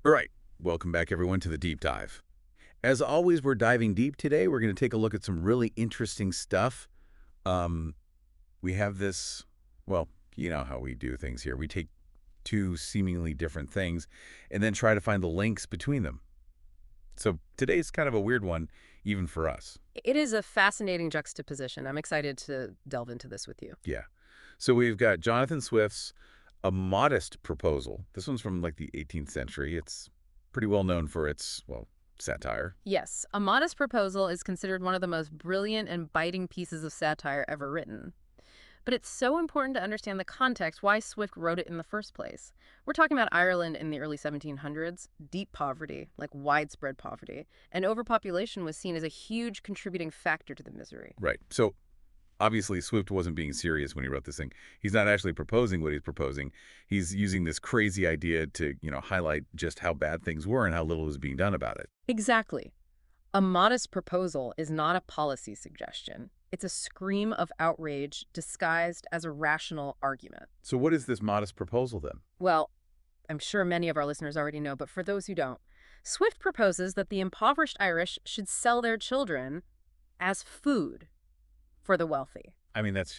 All right, welcome back everyone to the deep dive. As always, we're diving deep today. We're going to take a look at some really interesting stuff. Um, we have this, well, you know how we do things here. We take two seemingly different things and then try to find the links between them. So today's kind of a weird one, even for us. It is a fascinating juxtaposition. I'm excited to delve into this with you. Yeah. So we've got Jonathan Swift's A Modest Proposal. This one's from like the 18th century. It's pretty well known for its, well, satire. Yes, A Modest Proposal is considered one of the most brilliant and biting pieces of satire ever written. But it's so important to understand the context why Swift wrote it in the first place. We're talking about Ireland in the early 1700s, deep poverty, like widespread poverty, and overpopulation was seen as a huge contributing factor to the misery. Right. So obviously, Swift wasn't being serious when he wrote this thing. He's not actually proposing what he's proposing. He's using this crazy idea to, highlight just how bad things were and how little was being done about it. Exactly. A modest proposal is not a policy suggestion. It's a scream of outrage disguised as a rational argument. So what is this modest proposal then? Well, I'm sure many of our listeners already know, but for those who don't, Swift proposes that the impoverished Irish should sell their children as food for the wealthy. I mean, it's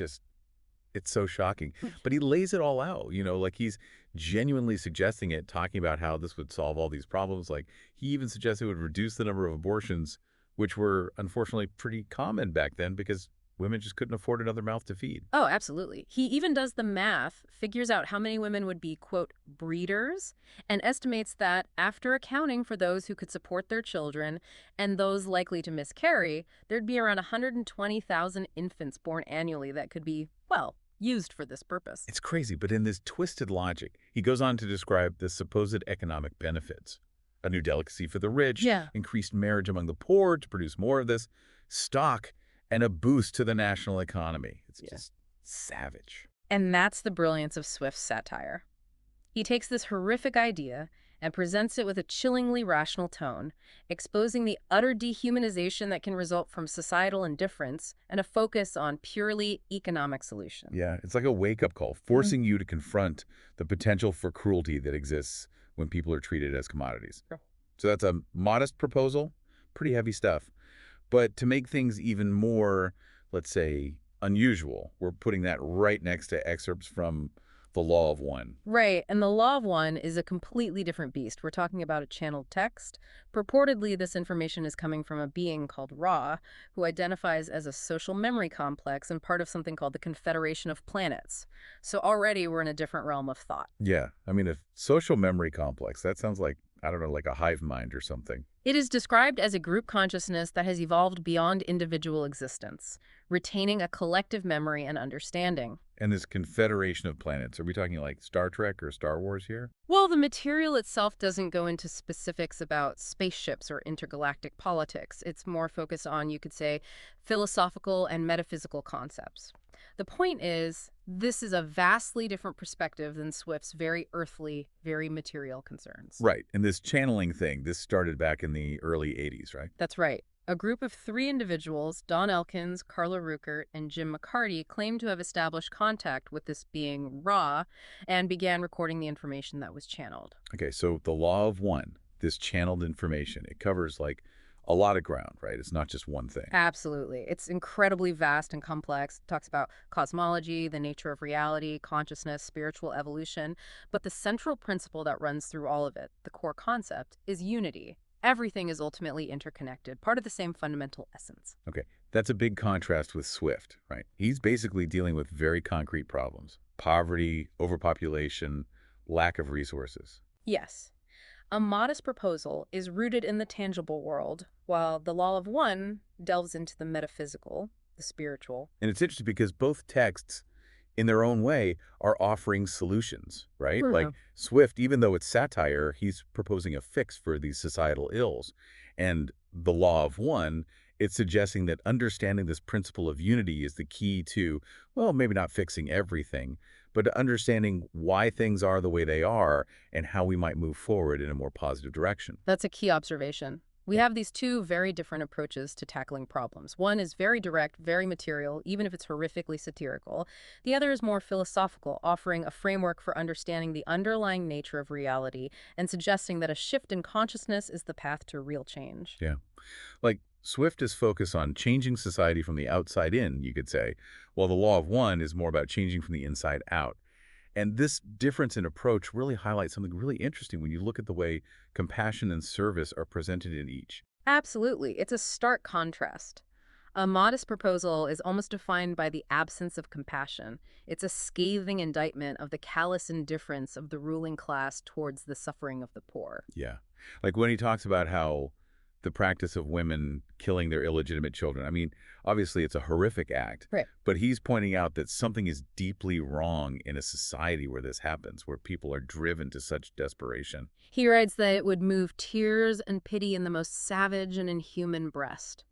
so shocking. But he lays it all out, like he's genuinely suggesting it, talking about how this would solve all these problems. Like he even suggests it would reduce the number of abortions, which were unfortunately pretty common back then because women just couldn't afford another mouth to feed. Oh, absolutely. He even does the math, figures out how many women would be, quote, breeders, and estimates that after accounting for those who could support their children and those likely to miscarry, there'd be around 120,000 infants born annually that could be, well, used for this purpose. It's crazy, but in this twisted logic, he goes on to describe the supposed economic benefits. A new delicacy for the rich, Yeah. increased marriage among the poor to produce more of this, stock, and a boost to the national economy. It's just savage. And that's the brilliance of Swift's satire. He takes this horrific idea and presents it with a chillingly rational tone, exposing the utter dehumanization that can result from societal indifference and a focus on purely economic solutions. Yeah, it's like a wake-up call, forcing you to confront the potential for cruelty that exists when people are treated as commodities. Sure. So that's a modest proposal, pretty heavy stuff. But to make things even more, let's say, unusual, we're putting that right next to excerpts from The Law of One. Right, and the Law of One is a completely different beast. We're talking about a channeled text. Purportedly, this information is coming from a being called Ra, who identifies as a social memory complex and part of something called the Confederation of Planets. So already we're in a different realm of thought. Yeah, I mean, a social memory complex, that sounds like, I don't know, like a hive mind or something. It is described as a group consciousness that has evolved beyond individual existence, retaining a collective memory and understanding. And this confederation of planets, are we talking like Star Trek or Star Wars here? Well, the material itself doesn't go into specifics about spaceships or intergalactic politics. It's more focused on, you could say, philosophical and metaphysical concepts. The point is, this is a vastly different perspective than Swift's very earthly, very material concerns. Right, and this channeling thing, this started back in the early 80s, right? That's right. A group of three individuals, Don Elkins, Carla Ruckert, and Jim McCarty, claimed to have established contact with this being Ra and began recording the information that was channeled. Okay, so the Law of One, this channeled information, it covers like a lot of ground, right? It's not just one thing. Absolutely. It's incredibly vast and complex. It talks about cosmology, the nature of reality, consciousness, spiritual evolution. But the central principle that runs through all of it, the core concept, is unity. Everything is ultimately interconnected, part of the same fundamental essence. Okay, that's a big contrast with Swift, right? He's basically dealing with very concrete problems: poverty, overpopulation, lack of resources. Yes. A modest proposal is rooted in the tangible world, while the Law of One delves into the metaphysical, the spiritual. And it's interesting because both texts, in their own way, are offering solutions, right? Like Mhm. Swift, even though it's satire, he's proposing a fix for these societal ills. And the Law of One, it's suggesting that understanding this principle of unity is the key to, well, maybe not fixing everything, but understanding why things are the way they are and how we might move forward in a more positive direction. That's a key observation. We have these two very different approaches to tackling problems. One is very direct, very material, even if it's horrifically satirical. The other is more philosophical, offering a framework for understanding the underlying nature of reality and suggesting that a shift in consciousness is the path to real change. Yeah. Like, Swift is focused on changing society from the outside in, you could say, while the law of one is more about changing from the inside out. And this difference in approach really highlights something really interesting when you look at the way compassion and service are presented in each. Absolutely. It's a stark contrast. A modest proposal is almost defined by the absence of compassion. It's a scathing indictment of the callous indifference of the ruling class towards the suffering of the poor. Yeah. Like when he talks about how the practice of women killing their illegitimate children, I mean, obviously it's a horrific act, Right. but he's pointing out that something is deeply wrong in a society where this happens, where people are driven to such desperation. He writes that it would move tears and pity in the most savage and inhuman breast.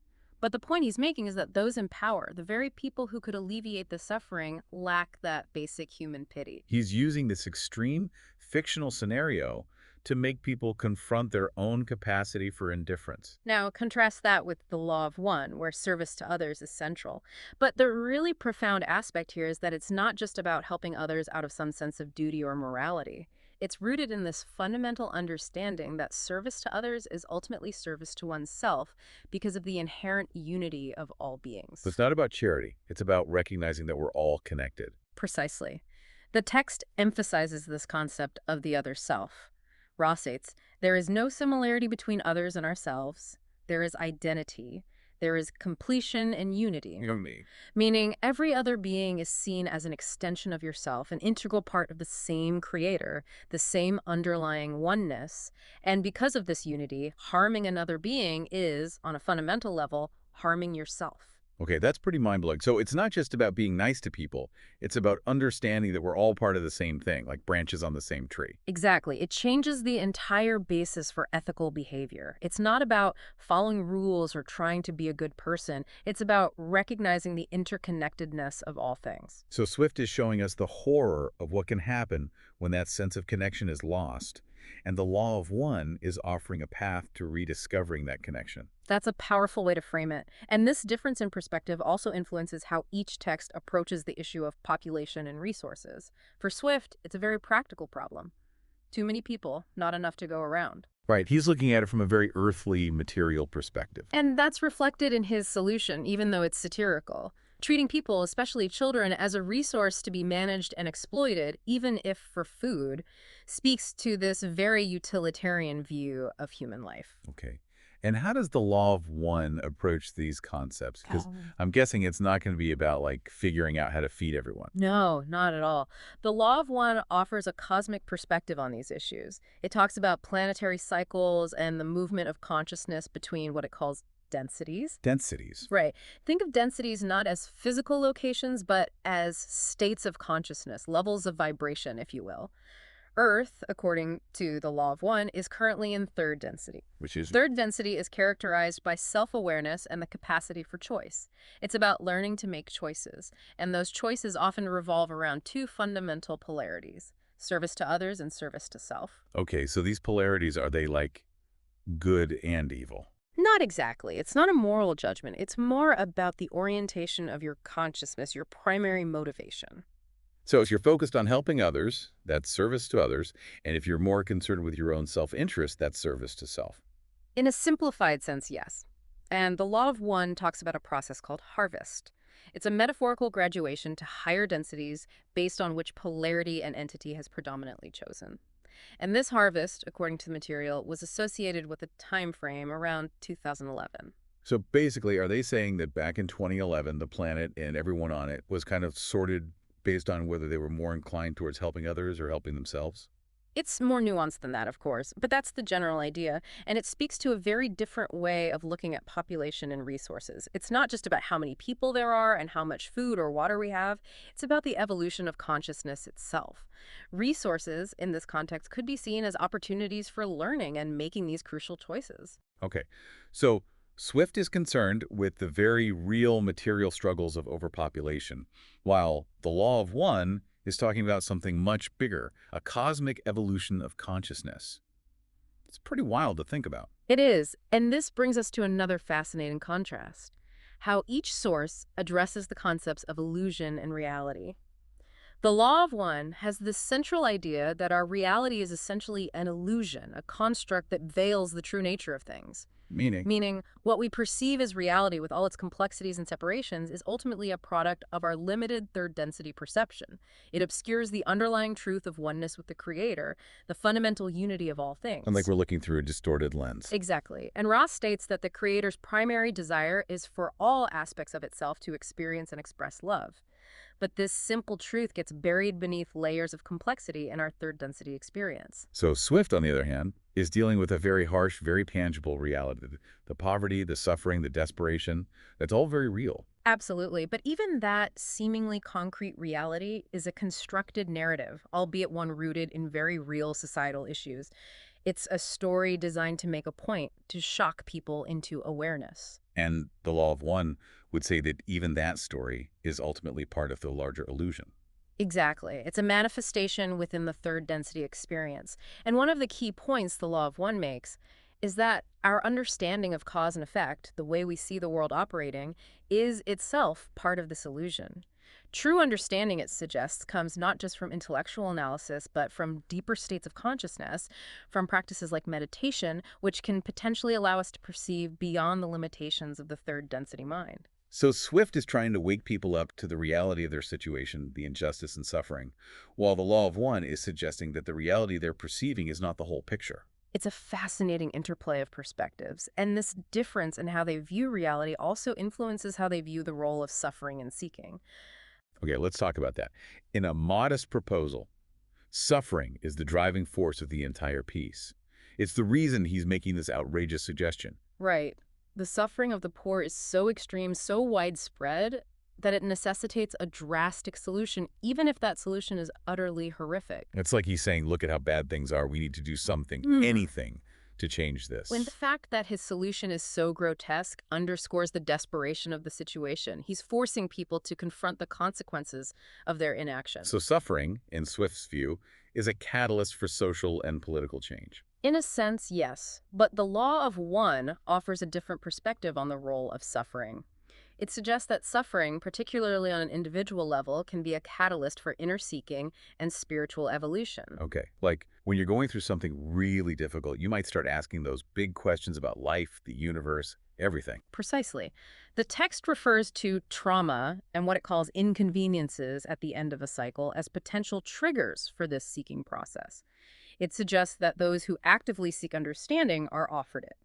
But the point he's making is that those in power, the very people who could alleviate the suffering, lack that basic human pity. He's using this extreme fictional scenario to make people confront their own capacity for indifference. Now, contrast that with the law of one, where service to others is central. But the really profound aspect here is that it's not just about helping others out of some sense of duty or morality. It's rooted in this fundamental understanding that service to others is ultimately service to oneself because of the inherent unity of all So beings. it's not about charity. It's about recognizing that we're all connected. Precisely. The text emphasizes this concept of the other self. Ross states, there is no similarity between others and ourselves. There is identity. There is completion and unity. You know me. Meaning every other being is seen as an extension of yourself, an integral part of the same creator, the same underlying oneness. And because of this unity, harming another being is, on a fundamental level, harming yourself. Okay, that's pretty mind-blowing. So it's not just about being nice to people. It's about understanding that we're all part of the same thing, like branches on the same tree. Exactly. It changes the entire basis for ethical behavior. It's not about following rules or trying to be a good person. It's about recognizing the interconnectedness of all things. So Swift is showing us the horror of what can happen when that sense of connection is lost. And the law of one is offering a path to rediscovering that connection. That's a powerful way to frame it. And this difference in perspective also influences how each text approaches the issue of population and resources. For Swift, it's a very practical problem. Too many people, not enough to go around. Right, he's looking at it from a very earthly, material perspective. And that's reflected in his solution, even though it's satirical. Treating people, especially children, as a resource to be managed and exploited, even if for food, speaks to this very utilitarian view of human life. Okay. And how does the law of one approach these concepts? Because Oh. I'm guessing it's not going to be about, like, figuring out how to feed everyone. No, not at all. The Law of One offers a cosmic perspective on these issues. It talks about planetary cycles and the movement of consciousness between what it calls densities. Densities. Right. Think of densities not as physical locations, but as states of consciousness, levels of vibration, if you will. Earth, according to the Law of One, is currently in third density. Which is, Third density is characterized by self-awareness and the capacity for choice. It's about learning to make choices, and those choices often revolve around two fundamental polarities: service to others and service to self. okay, so these polarities, are they like good and evil? Not exactly. It's not a moral judgment. It's more about the orientation of your consciousness, your primary motivation. So if you're focused on helping others, that's service to others. And if you're more concerned with your own self-interest, that's service to self. In a simplified sense, yes. And the Law of One talks about a process called harvest. It's a metaphorical graduation to higher densities based on which polarity an entity has predominantly chosen. And this harvest, according to the material, was associated with a time frame around 2011. So basically, are they saying that back in 2011, the planet and everyone on it was kind of sorted based on whether they were more inclined towards helping others or helping themselves? It's more nuanced than that, of course, but that's the general idea, and it speaks to a very different way of looking at population and resources. It's not just about how many people there are and how much food or water we have. It's about the evolution of consciousness itself. Resources, in this context, could be seen as opportunities for learning and making these crucial choices. Okay, so Swift is concerned with the very real material struggles of overpopulation, while the law of one is talking about something much bigger, a cosmic evolution of consciousness. It's pretty wild to think about. It is, and this brings us to another fascinating contrast. How each source addresses the concepts of illusion and reality. The Law of One has this central idea that our reality is essentially an illusion, a construct that veils the true nature of things. Meaning? Meaning, what we perceive as reality with all its complexities and separations is ultimately a product of our limited third density perception. It obscures the underlying truth of oneness with the Creator, the fundamental unity of all And like things. we're looking through a distorted lens. Exactly. And Ross states that the Creator's primary desire is for all aspects of itself to experience and express love. But this simple truth gets buried beneath layers of complexity in our third density experience. So Swift, on the other hand, is dealing with a very harsh, very tangible reality. The poverty, the suffering, the desperation, that's all very real. Absolutely. But even that seemingly concrete reality is a constructed narrative, albeit one rooted in very real societal issues. It's a story designed to make a point, to shock people into awareness. And the Law of One would say that even that story is ultimately part of the larger illusion. Exactly. It's a manifestation within the third density experience. And one of the key points the Law of One makes is that our understanding of cause and effect, the way we see the world operating, is itself part of this illusion. True understanding, it suggests, comes not just from intellectual analysis, but from deeper states of consciousness, from practices like meditation, which can potentially allow us to perceive beyond the limitations of the third density mind. So Swift is trying to wake people up to the reality of their situation, the injustice and suffering, while the Law of One is suggesting that the reality they're perceiving is not the whole picture. It's a fascinating interplay of perspectives, and this difference in how they view reality also influences how they view the role of suffering and seeking. Okay, let's talk about that. In a modest proposal, suffering is the driving force of the entire piece. It's the reason he's making this outrageous suggestion. Right. The suffering of the poor is so extreme, so widespread, that it necessitates a drastic solution, even if that solution is utterly horrific. It's like he's saying, look at how bad things are. We need to do something, anything, to change When the this. fact that his solution is so grotesque underscores the desperation of the situation. He's forcing people to confront the consequences of their inaction. So suffering, in Swift's view, is a catalyst for social and political change. In a sense, yes, but the Law of One offers a different perspective on the role of suffering. It suggests that suffering, particularly on an individual level, can be a catalyst for inner seeking and spiritual evolution. Okay, like when you're going through something really difficult, you might start asking those big questions about life, the universe, everything. Precisely. The text refers to trauma and what it calls inconveniences at the end of a cycle as potential triggers for this seeking process. It suggests that those who actively seek understanding are offered it.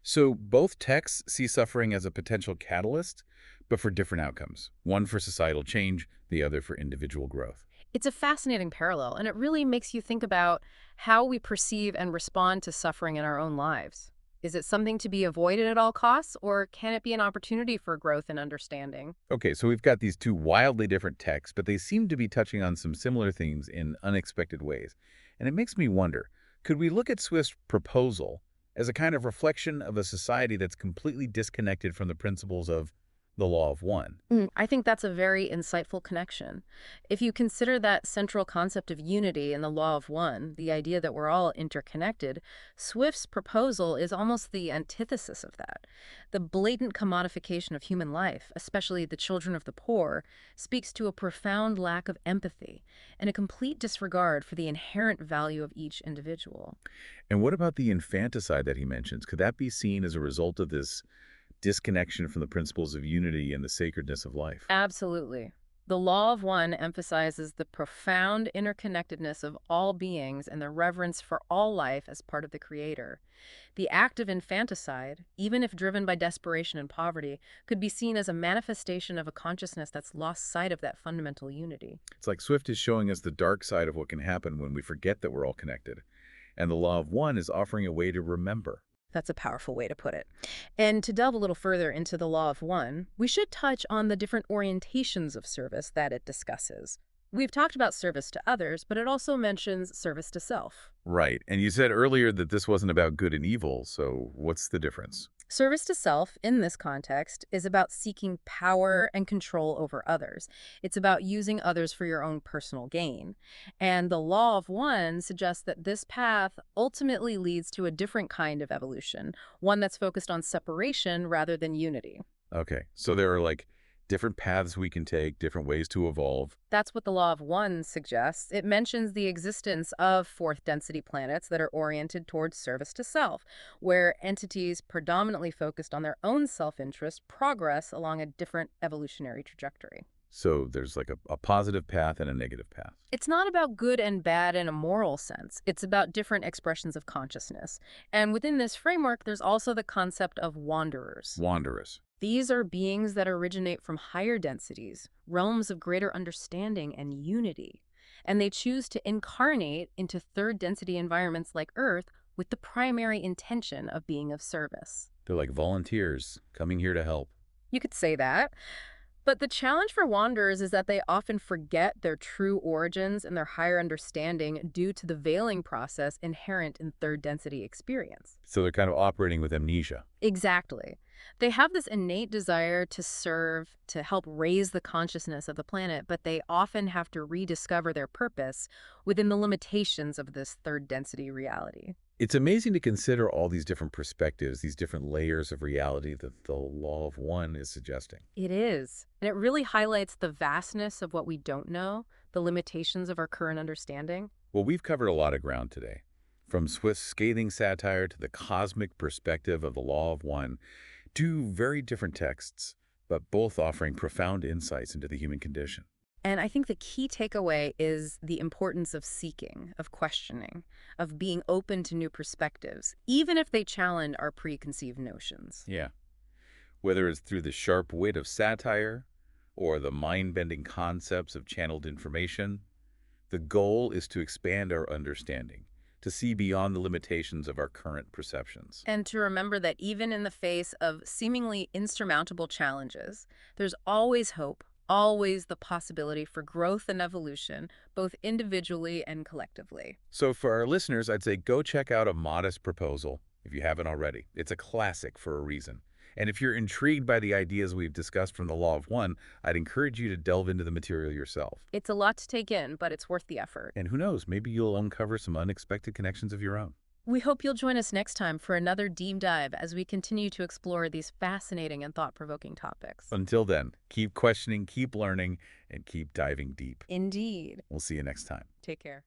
So both texts see suffering as a potential catalyst, but for different outcomes. One for societal change, the other for individual growth. It's a fascinating parallel, and it really makes you think about how we perceive and respond to suffering in our own lives. Is it something to be avoided at all costs, or can it be an opportunity for growth and understanding? Okay, so we've got these two wildly different texts, but they seem to be touching on some similar themes in unexpected ways. And it makes me wonder, could we look at Swift's proposal as a kind of reflection of a society that's completely disconnected from the principles of the Law of One? I think that's a very insightful connection. If you consider that central concept of unity in the Law of One, the idea that we're all interconnected, Swift's proposal is almost the antithesis of that. The blatant commodification of human life, especially the children of the poor, speaks to a profound lack of empathy and a complete disregard for the inherent value of each individual. And what about the infanticide that he mentions? Could that be seen as a result of this disconnection from the principles of unity and the sacredness of life? Absolutely. The Law of One emphasizes the profound interconnectedness of all beings and the reverence for all life as part of the Creator. The act of infanticide, even if driven by desperation and poverty, could be seen as a manifestation of a consciousness that's lost sight of that fundamental unity. It's like Swift is showing us the dark side of what can happen when we forget that we're all connected. And the Law of One is offering a way to remember. That's a powerful way to put it. And to delve a little further into the Law of One, we should touch on the different orientations of service that it discusses. We've talked about service to others, but it also mentions service to self. Right. And you said earlier that this wasn't about good and evil, so what's the difference? Service to self, in this context, is about seeking power and control over others. It's about using others for your own personal gain. And the law of one suggests that this path ultimately leads to a different kind of evolution, one that's focused on separation rather than unity. Okay. So there are like different paths we can take, different ways to evolve. That's what the law of one suggests. It mentions the existence of fourth density planets that are oriented towards service to self, where entities predominantly focused on their own self-interest progress along a different evolutionary trajectory. So there's like a positive path and a negative path. It's not about good and bad in a moral sense. It's about different expressions of consciousness. And within this framework, there's also the concept of wanderers. Wanderers. These are beings that originate from higher densities, realms of greater understanding and unity. And they choose to incarnate into third density environments like Earth with the primary intention of being of service. They're like volunteers coming here to help. You could say that. But the challenge for wanderers is that they often forget their true origins and their higher understanding due to the veiling process inherent in third density experience. So they're kind of operating with amnesia. Exactly. They have this innate desire to serve, to help raise the consciousness of the planet, but they often have to rediscover their purpose within the limitations of this third density reality. It's amazing to consider all these different perspectives, these different layers of reality that the law of one is suggesting. It is. And it really highlights the vastness of what we don't know, the limitations of our current understanding. Well, we've covered a lot of ground today. From Swift's scathing satire to the cosmic perspective of the law of one, two very different texts, but both offering profound insights into the human condition. And I think the key takeaway is the importance of seeking, of questioning, of being open to new perspectives, even if they challenge our preconceived notions. Yeah. Whether it's through the sharp wit of satire or the mind-bending concepts of channeled information, the goal is to expand our understanding, to see beyond the limitations of our current perceptions. And to remember that even in the face of seemingly insurmountable challenges, there's always hope, always the possibility for growth and evolution, both individually and collectively. So for our listeners, I'd say go check out A Modest Proposal if you haven't already. It's a classic for a reason. And if you're intrigued by the ideas we've discussed from the Law of One, I'd encourage you to delve into the material yourself. It's a lot to take in, but it's worth the effort. And who knows, maybe you'll uncover some unexpected connections of your own. We hope you'll join us next time for another deep dive as we continue to explore these fascinating and thought-provoking topics. Until then, keep questioning, keep learning, and keep diving deep. Indeed. We'll see you next time. Take care.